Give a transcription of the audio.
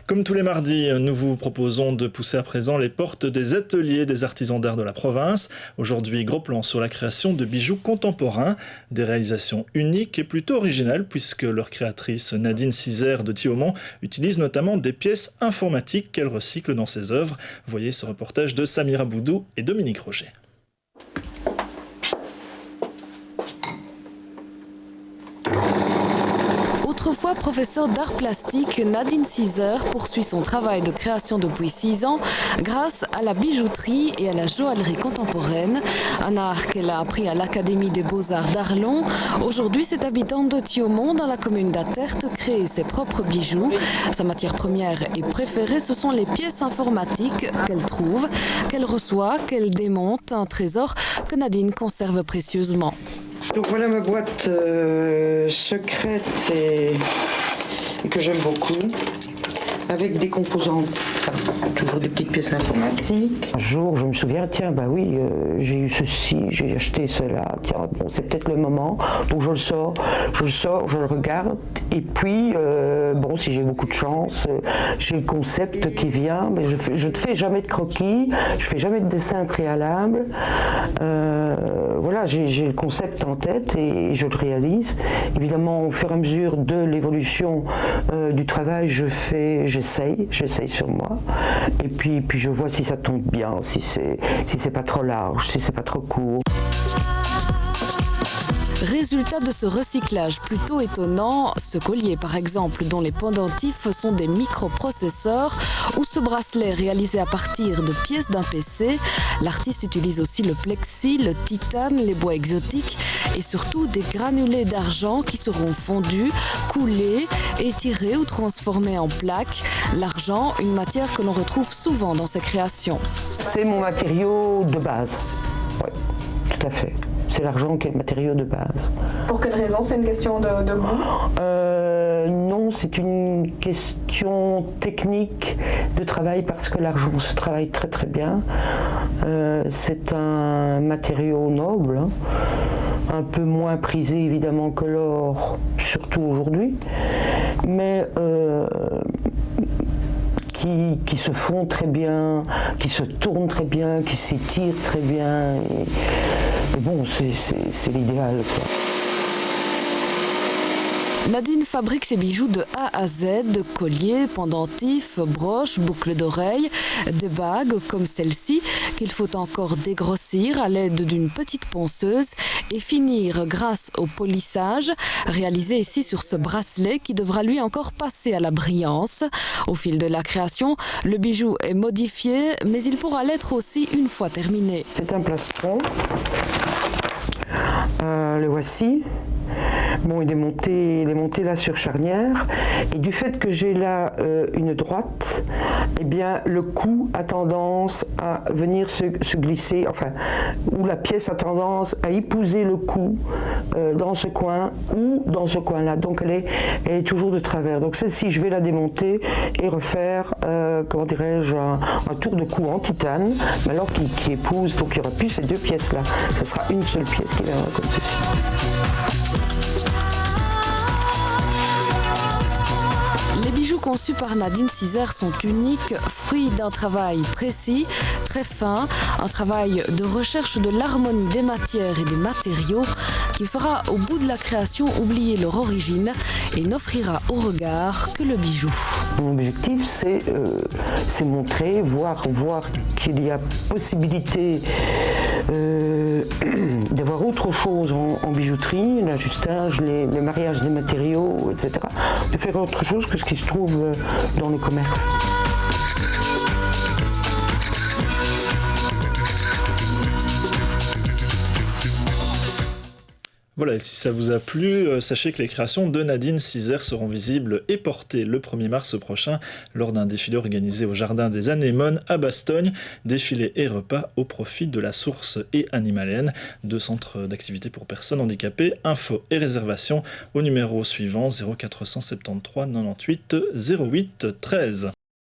Comme tous les mardis, nous vous proposons de pousser à présent les portes des ateliers des artisans d'art de la province. Aujourd'hui, gros plan sur la création de bijoux contemporains, des réalisations uniques et plutôt originales puisque leur créatrice Nadine Cizer de Thiaumont utilise notamment des pièces informatiques qu'elle recycle dans ses œuvres. Voyez ce reportage de Samira Boudou et Dominique Roger. Autrefois professeure d'art plastique, Nadine Cizer poursuit son travail de création depuis 6 ans grâce à la bijouterie et à la joaillerie contemporaine, un art qu'elle a appris à l'Académie des Beaux-Arts d'Arlon. Aujourd'hui, cette habitante de Thiaumont, dans la commune d'Aterte, crée ses propres bijoux. Sa matière première et préférée, ce sont les pièces informatiques qu'elle trouve, qu'elle reçoit, qu'elle démonte, un trésor que Nadine conserve précieusement. Donc voilà ma boîte secrète et que j'aime beaucoup, avec des composants, toujours des petites pièces informatiques. Un jour, je me souviens, tiens, bah oui, j'ai eu ceci, j'ai acheté cela, tiens, bon, c'est peut-être le moment, donc je le sors, je le regarde, et puis, bon, si j'ai beaucoup de chance, j'ai le concept qui vient, mais je ne fais jamais de croquis, je ne fais jamais de dessin préalable, voilà, j'ai le concept en tête et je le réalise. Évidemment, au fur et à mesure de l'évolution du travail, j'essaye sur moi. Et puis je vois si ça tombe bien, si c'est pas trop large, si c'est pas trop court. Résultat de ce recyclage plutôt étonnant, ce collier par exemple dont les pendentifs sont des microprocesseurs ou ce bracelet réalisé à partir de pièces d'un PC. L'artiste utilise aussi le plexi, le titane, les bois exotiques et surtout des granulés d'argent qui seront fondus, coulés, étirés ou transformés en plaques. L'argent, une matière que l'on retrouve souvent dans ses créations. C'est mon matériau de base, oui, tout à fait. C'est l'argent qui est le matériau de base. Pour quelle raison? C'est une question de goût? Non, c'est une question technique de travail parce que l'argent se travaille très très bien. C'est un matériau noble, hein, un peu moins prisé évidemment que l'or, surtout aujourd'hui, mais qui se fond très bien, qui se tourne très bien, qui s'étire très bien. Et bon, c'est l'idéal, quoi. Nadine fabrique ses bijoux de A à Z, colliers, pendentifs, broches, boucles d'oreilles, des bagues comme celle-ci qu'il faut encore dégrossir à l'aide d'une petite ponceuse et finir grâce au polissage réalisé ici sur ce bracelet qui devra lui encore passer à la brillance. Au fil de la création, le bijou est modifié mais il pourra l'être aussi une fois terminé. C'est un plastron, le voici. Bon, il est monté là sur charnière et du fait que j'ai là une droite, eh bien le cou a tendance à venir se glisser, enfin, ou la pièce a tendance à épouser le cou dans ce coin ou dans ce coin-là. Donc elle est toujours de travers. Donc celle-ci, je vais la démonter et refaire, comment dirais-je, un tour de cou en titane, mais alors qui épouse, donc il n'y aura plus ces deux pièces-là. Ce sera une seule pièce qui viendra comme ceci. Les bijoux conçus par Nadine Cizer sont uniques, fruits d'un travail précis, très fin, un travail de recherche de l'harmonie des matières et des matériaux qui fera au bout de la création oublier leur origine et n'offrira au regard que le bijou. Mon objectif, c'est montrer, voir qu'il y a possibilité d'avoir autre chose en bijouterie, l'ajustage, le mariage des matériaux, etc. De faire autre chose que ce qui se trouve dans le commerce. Voilà, et si ça vous a plu, sachez que les créations de Nadine Cizer seront visibles et portées le 1er mars prochain lors d'un défilé organisé au Jardin des Anémones à Bastogne. Défilé et repas au profit de la Source et Animalienne, 2 centres d'activité pour personnes handicapées. Infos et réservations au numéro suivant 0473 98 08 13.